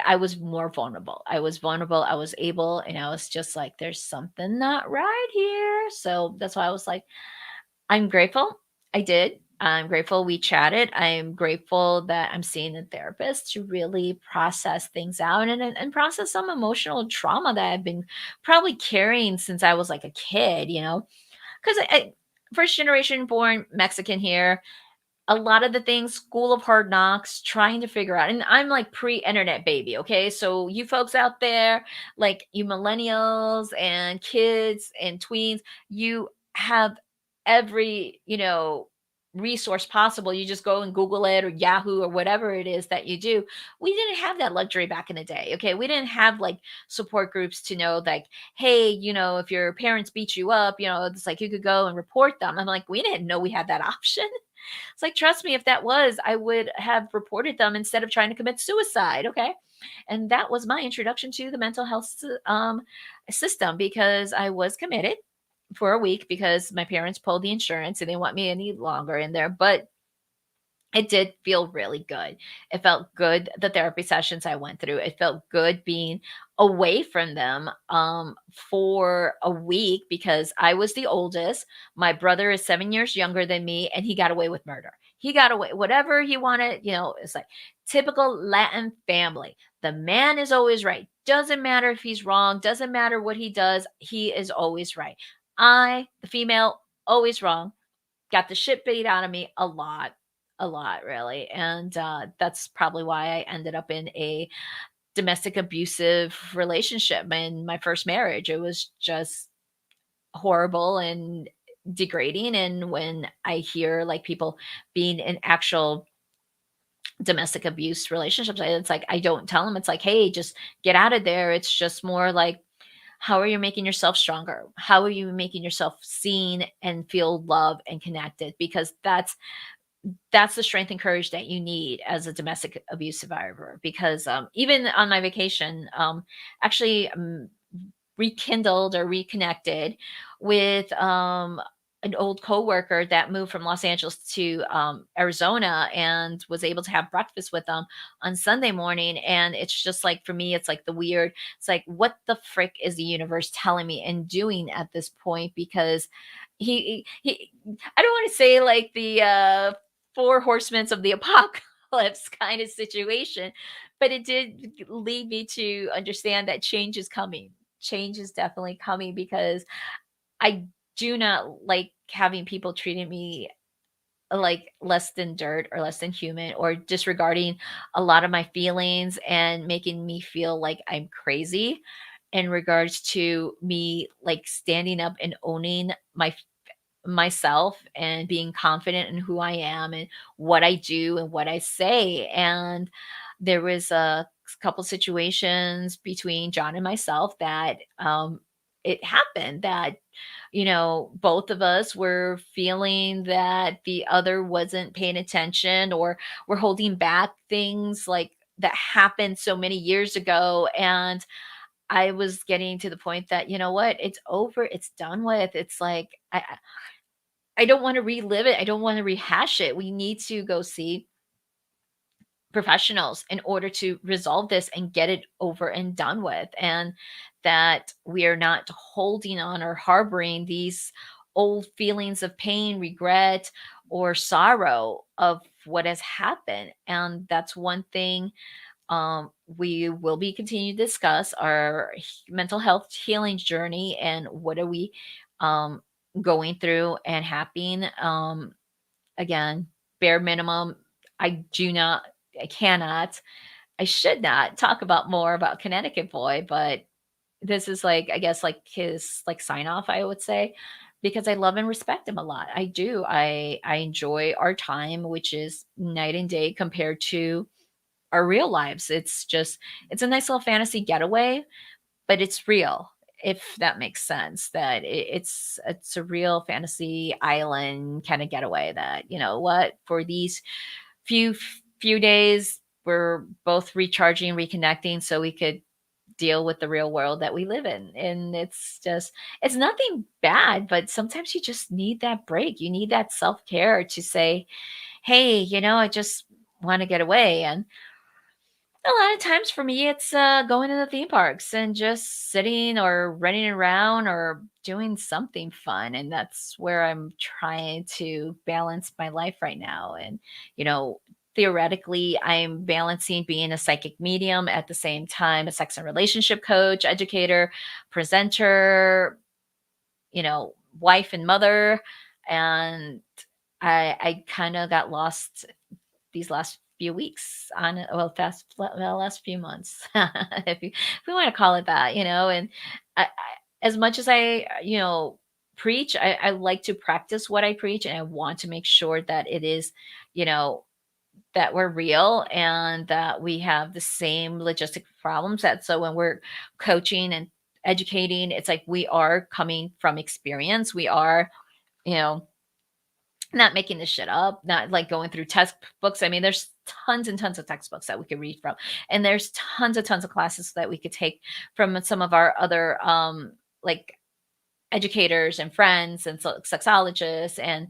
I was more vulnerable. I was vulnerable. I was able, and I was just like, there's something not right here. So that's why I was like, I'm grateful I did. I'm grateful we chatted. I'm grateful that I'm seeing a therapist to really process things out and process some emotional trauma that I've been probably carrying since I was like a kid, Because first generation born Mexican here, a lot of the things, school of hard knocks, trying to figure out. And I'm like pre-internet baby, okay? So you folks out there, like you millennials and kids and tweens, you have every, resource possible. You just go and Google it or Yahoo or whatever it is that you do. We didn't have that luxury back in the day, okay? We didn't have like support groups to know like, hey, if your parents beat you up, it's like you could go and report them. I'm like, we didn't know we had that option. It's like, trust me, if that was, I would have reported them instead of trying to commit suicide. Okay. And that was my introduction to the mental health system because I was committed for a week because my parents pulled the insurance and they want me any longer in there. But it did feel really good. It felt good, the therapy sessions I went through. It felt good being away from them for a week because I was the oldest. My brother is 7 years younger than me, and he got away with murder. He got away whatever he wanted. It's like typical Latin family. The man is always right. Doesn't matter if he's wrong. Doesn't matter what he does. He is always right. I, the female, always wrong. Got the shit beat out of me a lot, really. And that's probably why I ended up in a domestic abusive relationship in my first marriage. It was just horrible and degrading. And when I hear like people being in actual domestic abuse relationships, it's like I don't tell them. It's like, hey, just get out of there. It's just more like, how are you making yourself stronger? How are you making yourself seen and feel loved and connected? Because that's the strength and courage that you need as a domestic abuse survivor. Because even on my vacation, actually rekindled or reconnected with an old coworker that moved from Los Angeles to Arizona, and was able to have breakfast with them on Sunday morning. And it's just like, for me, it's like the weird, it's like, what the frick is the universe telling me and doing at this point? Because he I don't want to say like the four horsemen of the apocalypse kind of situation, but it did lead me to understand that change is coming. Change is definitely coming, because I do not like having people treating me like less than dirt or less than human, or disregarding a lot of my feelings and making me feel like I'm crazy in regards to me like standing up and owning myself and being confident in who I am and what I do and what I say. And there was a couple situations between John and myself that it happened that both of us were feeling that the other wasn't paying attention, or we're holding back things like that happened so many years ago. And I was getting to the point that, you know what, it's over, it's done with. It's like I don't want to relive it. I don't want to rehash it. We need to go see professionals in order to resolve this and get it over and done with. And that we are not holding on or harboring these old feelings of pain, regret, or sorrow of what has happened. And that's one thing we will be continuing to discuss our mental health healing journey, and what are we um, going through and happening. Again, bare minimum. I do not, I cannot, I should not talk about more about Connecticut Boy, but this is like, I guess, like his like sign off, I would say, because I love and respect him a lot. I do. I enjoy our time, which is night and day compared to our real lives. It's just, it's a nice little fantasy getaway, but it's real, if that makes sense. That it's a real fantasy island kind of getaway. That, you know what, for these few few days, we're both recharging, reconnecting, so we could deal with the real world that we live in. And it's just, it's nothing bad, but sometimes you just need that break. You need that self-care to say, hey, I just want to get away. And a lot of times for me, it's going to the theme parks and just sitting or running around or doing something fun. And that's where I'm trying to balance my life right now. And, you know, theoretically, I'm balancing being a psychic medium at the same time, a sex and relationship coach, educator, presenter, wife and mother. And I kind of got lost these last few weeks on last few months, if we want to call it that. And as much as I preach, I like to practice what I preach, and I want to make sure that it is, you know that we're real and that we have the same logistic problems. That so when we're coaching and educating, it's like we are coming from experience. We are, you know not making this shit up, not like going through textbooks. I mean, there's tons and tons of textbooks that we could read from, and there's tons of classes that we could take from some of our other like educators and friends and sexologists and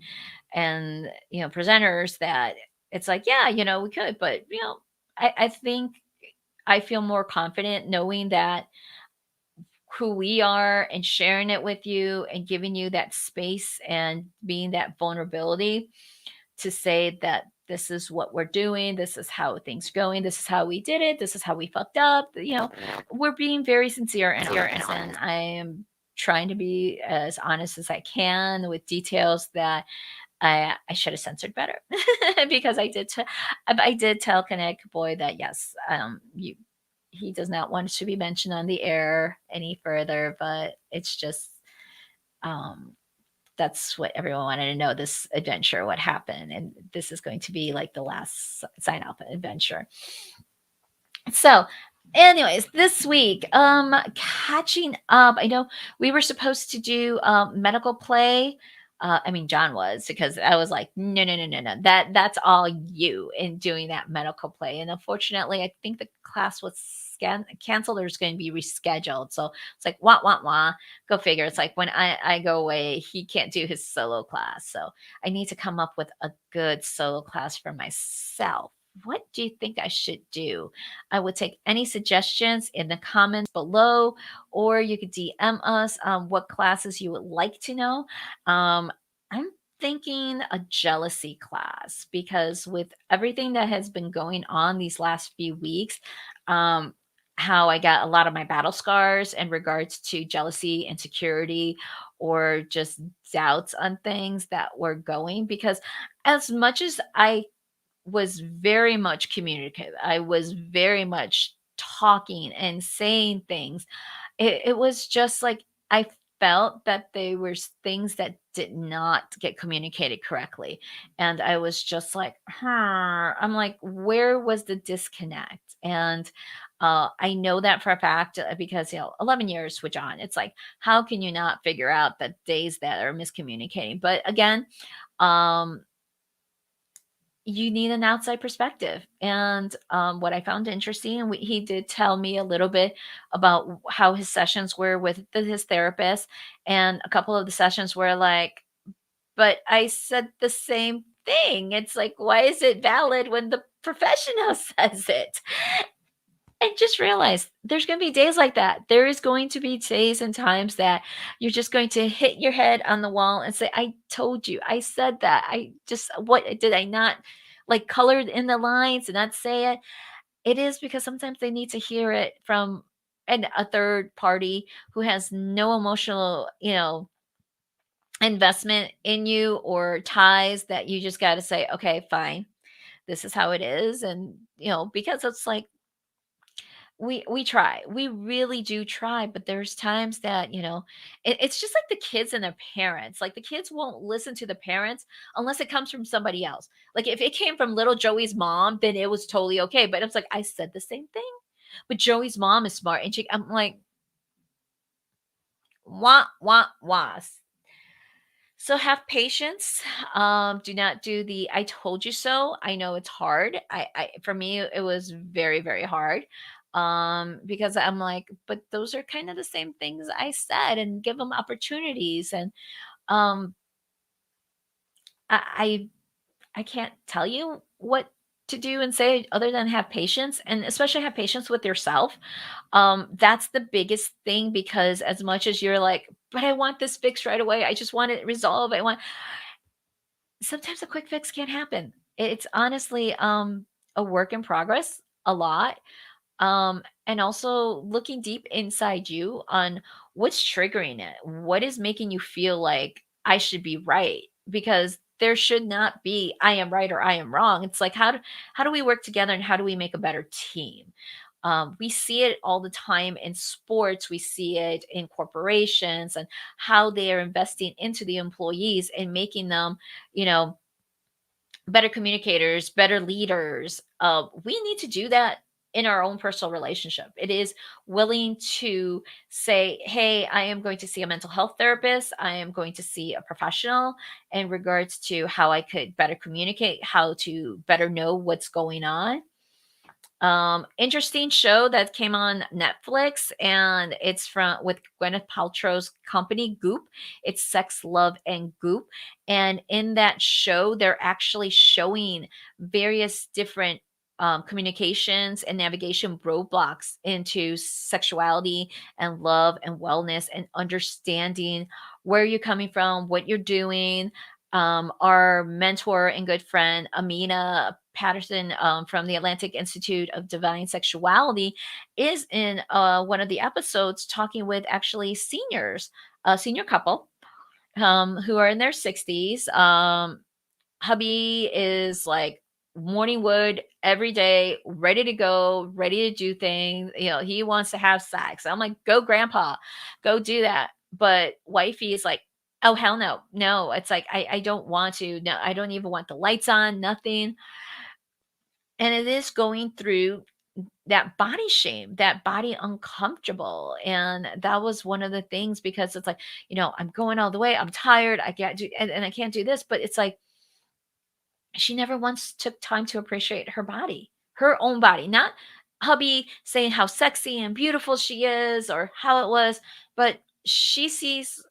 presenters. That it's like, yeah, we could, but I think I feel more confident knowing that who we are and sharing it with you and giving you that space and being that vulnerability to say that this is what we're doing, this is how things going, this is how we did it, this is how we fucked up. We're being very sincere and honest, and I am trying to be as honest as I can with details that I should have censored better because I did tell Connect Boy that yes, he does not want to be mentioned on the air any further, but it's just um that's what everyone wanted to know, this adventure, what happened, and this is going to be like the last sign off adventure. So, anyways, this week, catching up. I know we were supposed to do medical play. I mean, John was, because I was like, no, no, no, no, no. That's all you in doing that medical play. And unfortunately, I think the class was canceled or is going to be rescheduled. So it's like, wah, wah, wah. Go figure. It's like when I go away, he can't do his solo class. So I need to come up with a good solo class for myself. What do you think I should do? I would take any suggestions in the comments below, or you could DM us what classes you would like to know. I'm thinking a jealousy class because with everything that has been going on these last few weeks, um, how I got a lot of my battle scars in regards to jealousy, insecurity, or just doubts on things that were going. Because as much as I was very much communicative. I was very much talking and saying things. It was just like I felt that there were things that did not get communicated correctly. And I was just like, I'm like, where was the disconnect? And I know that for a fact because 11 years with John. It's like, how can you not figure out the days that are miscommunicating? But again, um, you need an outside perspective. And what I found interesting, and he did tell me a little bit about how his sessions were with his therapist. And a couple of the sessions were like, but I said the same thing. It's like, why is it valid when the professional says it? I just realized there's going to be days like that. There is going to be days and times that you're just going to hit your head on the wall and say, I told you, I said that. What did I not like colored in the lines and not say it? It is because sometimes they need to hear it from a third party who has no emotional, investment in you or ties, that you just got to say, okay, fine, this is how it is. And, because it's like, we try. We really do try, but there's times that, it's just like the kids and their parents. Like the kids won't listen to the parents unless it comes from somebody else. Like if it came from little Joey's mom, then it was totally okay. But it's like I said the same thing. But Joey's mom is smart, and I'm like, wah wah wah. So have patience. Do not do the "I told you so." I know it's hard. For me, it was very, very hard. Because I'm like, but those are kind of the same things I said, and give them opportunities. And um, I I can't tell you what to do and say other than have patience, and especially have patience with yourself. That's the biggest thing, because as much as you're like, but I want this fixed right away. I just want it resolved. Sometimes a quick fix can't happen. It's honestly a work in progress a lot. And also looking deep inside you on what's triggering it. What is making you feel like I should be right? Because there should not be I am right or I am wrong. It's like how do we work together, and how do we make a better team? We see it all the time in sports. We see it in corporations and how they are investing into the employees and making them, you know, better communicators, better leaders. We need to do that in our own personal relationship. It is willing to say, hey, I am going to see a mental health therapist. I am going to see a professional in regards to how I could better communicate, how to better know what's going on. Interesting show that came on Netflix, and it's from with Gwyneth Paltrow's company Goop. It's Sex, Love, and Goop. And in that show, they're actually showing various different communications and navigation roadblocks into sexuality and love and wellness and understanding where you're coming from, what you're doing. Our mentor and good friend, Amina Patterson, from the Atlantic Institute of Divine Sexuality, is in one of the episodes talking with actually seniors, a senior couple who are in their 60s. Hubby is like morning wood every day, ready to go, ready to do things. He wants to have sex. I'm like, go, grandpa, go do that. But wifey is like, oh, hell no. No, it's like, I don't want to. No, I don't even want the lights on, nothing. And it is going through that body shame, that body uncomfortable. And that was one of the things because it's like, I'm going all the way. I'm tired. I can't do, and I can't do this. But it's like, she never once took time to appreciate her own body, not hubby saying how sexy and beautiful she is or how it was, but she sees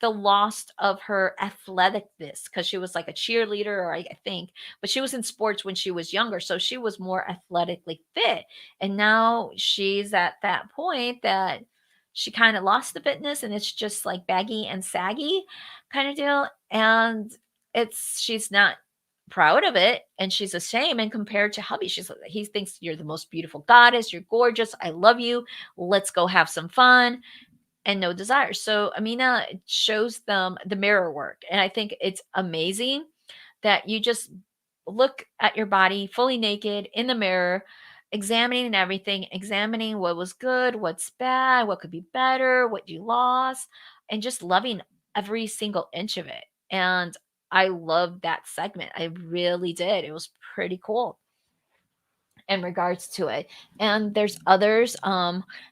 the loss of her athleticness because she was like a cheerleader, or I think, but she was in sports when she was younger, so she was more athletically fit. And now she's at that point that she kind of lost the fitness and it's just like baggy and saggy kind of deal. And she's not proud of it and she's ashamed. And compared to hubby, he thinks you're the most beautiful goddess, you're gorgeous, I love you, let's go have some fun, and no desire. So Amina shows them the mirror work. And I think it's amazing that you just look at your body fully naked in the mirror, examining everything, examining what was good, what's bad, what could be better, what you lost, and just loving every single inch of it. And I loved that segment. I really did. It was pretty cool in regards to it. And there's others.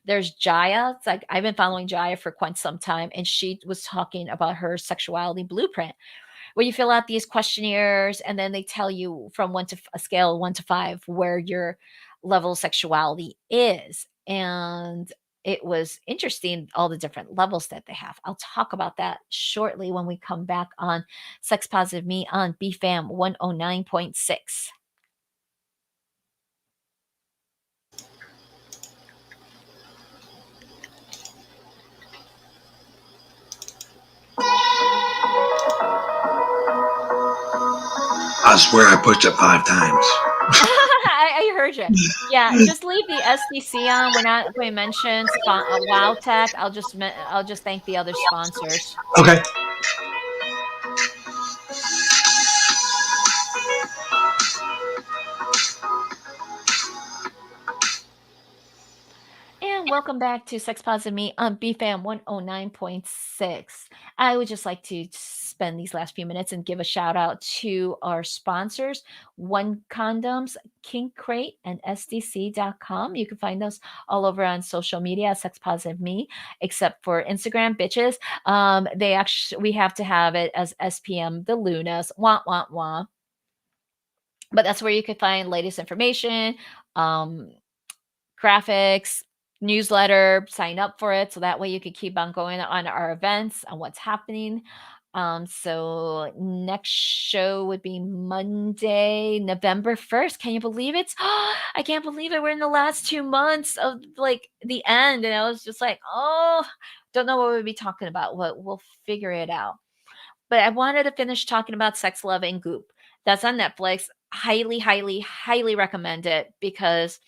There's Jaya. It's like I've been following Jaya for quite some time, and she was talking about her sexuality blueprint, where you fill out these questionnaires, and then they tell you from a scale of 1 to 5 where your level of sexuality is. And it was interesting all the different levels that they have. I'll talk about that shortly when we come back on Sex Positive Me on BFAM 109.6. I swear I pushed it 5 times. I heard you. Yeah, just leave the SDC on. We're not going to mention Wow Tech. I'll just thank the other sponsors. Okay. And welcome back to Sex Positive Me on BFAM 109.6. I would just like to spend these last few minutes and give a shout out to our sponsors, One Condoms, Kink Crate, and SDC.com. You can find those all over on social media, Sex Positive Me, except for Instagram, bitches. We have to have it as SPM the Lunas. Wah, wah, wah. But that's where you can find latest information, um, graphics, newsletter, sign up for it so that way you can keep on going on our events and what's happening. So next show would be Monday, November 1st. Can you believe it? I can't believe it. We're in the last 2 months of like the end. And I was just like, oh, don't know what we'll be talking about. We'll figure it out. But I wanted to finish talking about Sex, Love, and Goop. That's on Netflix. Highly, highly, highly recommend it because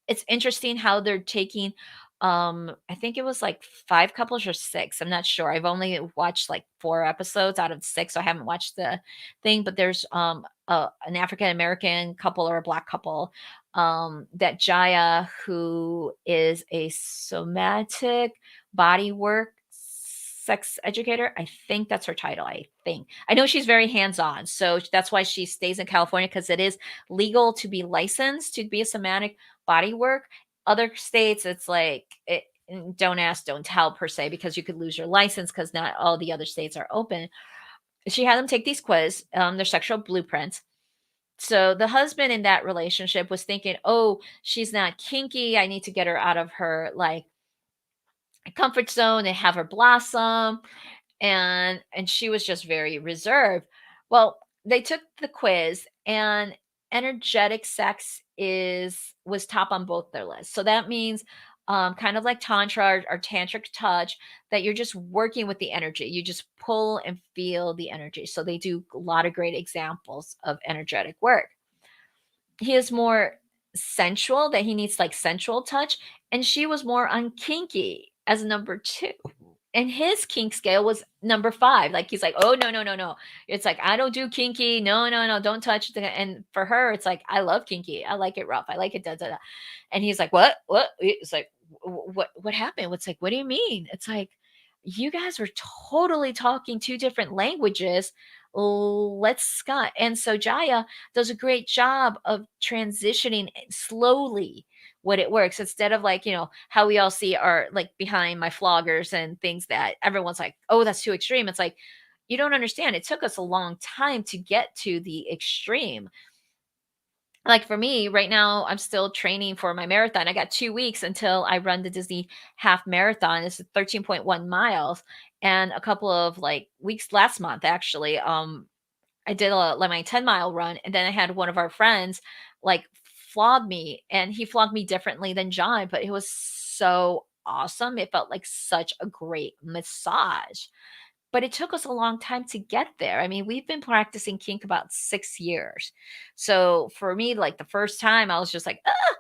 it's interesting how they're taking I think it was like 5 couples or 6. I'm not sure. I've only watched like 4 episodes out of 6, so I haven't watched the thing, but there's an African American couple or a black couple, that Jaya, who is a somatic body work sex educator. I think that's her title. I think. I know she's very hands-on. So that's why she stays in California because it is legal to be licensed to be a somatic body work. Other states, it's like don't ask, don't tell per se, because you could lose your license because not all the other states are open. She had them take these quiz, their sexual blueprints. So the husband in that relationship was thinking, oh, she's not kinky. I need to get her out of her like comfort zone and have her blossom. And she was just very reserved. Well, they took the quiz, and energetic sex was top on both their lists. So that means kind of like tantra or tantric touch, that you're just working with the energy. You just pull and feel the energy. So they do a lot of great examples of energetic work. He is more sensual, that he needs like sensual touch, and she was more on kinky as number 2. And his kink scale was number 5. Like he's like, "Oh no, no, no, no." It's like, "I don't do kinky. No, no, no, don't touch the," and for her it's like, "I love kinky. I like it rough. I like it da da da." And he's like, "What? What?" It's like, What happened?" It's like, "What do you mean?" It's like, "You guys are totally talking two different languages. Let's Scott." And so Jaya does a great job of transitioning slowly what it works, instead of like, how we all see our like behind my floggers and things that everyone's like, "Oh, that's too extreme." It's like, you don't understand. It took us a long time to get to the extreme. Like for me right now, I'm still training for my marathon. I got 2 weeks until I run the Disney half marathon. It's 13.1 miles. And a couple of like weeks last month, actually, I did like my 10-mile run, and then I had one of our friends like flog me, and he flogged me differently than John, but it was so awesome. It felt like such a great massage. But it took us a long time to get there. I mean, we've been practicing kink about 6 years. So for me, like the first time, I was just like, ah,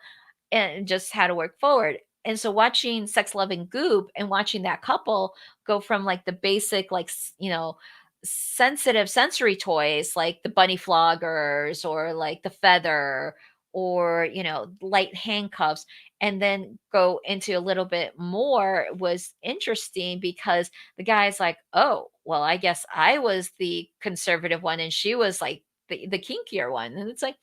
and just had to work forward. And so watching Sex, Love, and Goop and watching that couple go from like the basic, like, sensitive sensory toys like the bunny floggers or like the feather or, light handcuffs, and then go into a little bit more was interesting because the guy's like, "Oh, well, I guess I was the conservative one and she was like the kinkier one." And it's like,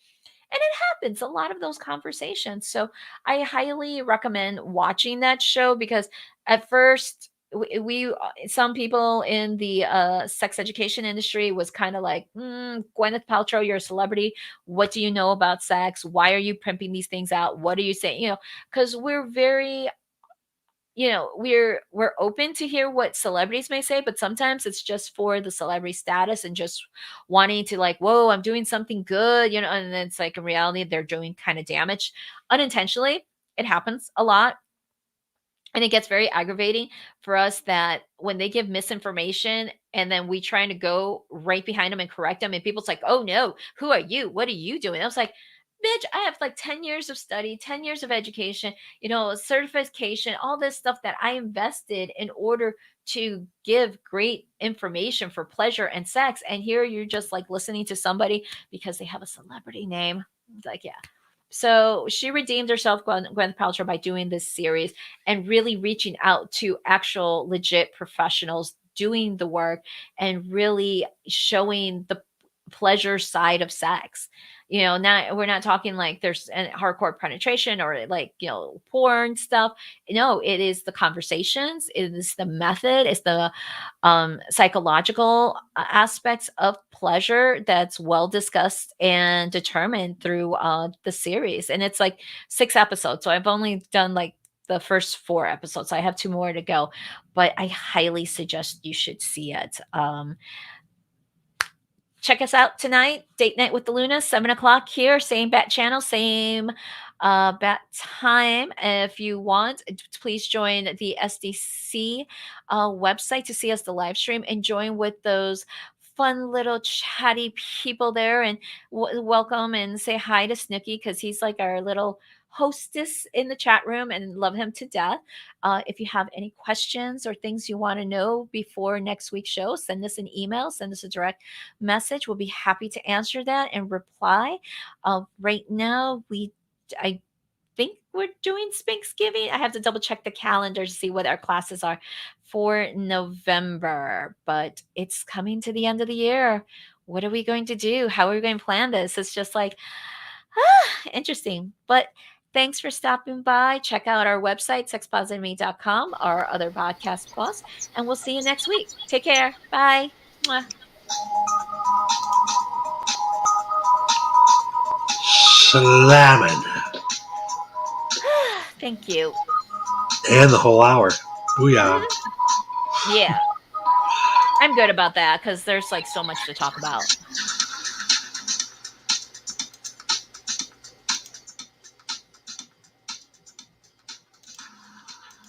and it happens a lot of those conversations. So I highly recommend watching that show because at first some people in the sex education industry was kind of like, Gwyneth Paltrow, you're a celebrity. What do you know about sex? Why are you pimping these things out? What are you saying? Because we're very, we're open to hear what celebrities may say, but sometimes it's just for the celebrity status and just wanting to like, whoa, I'm doing something good, and then it's like in reality they're doing kind of damage unintentionally. It happens a lot. And it gets very aggravating for us that when they give misinformation and then we trying to go right behind them and correct them, and people's like, "Oh no, who are you? What are you doing?" I was like, "Bitch, I have like 10 years of study, 10 years of education, certification, all this stuff that I invested in order to give great information for pleasure and sex. And here you're just like listening to somebody because they have a celebrity name." It's like, yeah. So she redeemed herself, Gwyneth Paltrow, by doing this series and really reaching out to actual legit professionals doing the work and really showing the pleasure side of sex. Not we're not talking like there's a hardcore penetration or like, porn stuff. No, it is the conversations, it is the method, it's the psychological aspects of pleasure that's well discussed and determined through the series. And it's like 6 episodes. So I've only done like the first 4 episodes. I have 2 more to go, but I highly suggest you should see it. Check us out tonight, Date Night with the Lunas, 7 o'clock here, same bat channel, same bat time. If you want, please join the SDC website to see us the live stream and join with those fun little chatty people there, and welcome and say hi to Snooky because he's like our little hostess in the chat room and love him to death. If you have any questions or things you want to know before next week's show, send us an email, send us a direct message. We'll be happy to answer that and reply. Right now, I think we're doing Thanksgiving. I have to double check the calendar to see what our classes are for November, but it's coming to the end of the year. What are we going to do? How are we going to plan this? It's just like, interesting. But thanks for stopping by. Check out our website, sexpositiveme.com, our other podcast plus, and we'll see you next week. Take care. Bye. Mwah. Slamming. Thank you. And the whole hour. Booyah. Yeah. I'm good about that because there's like so much to talk about.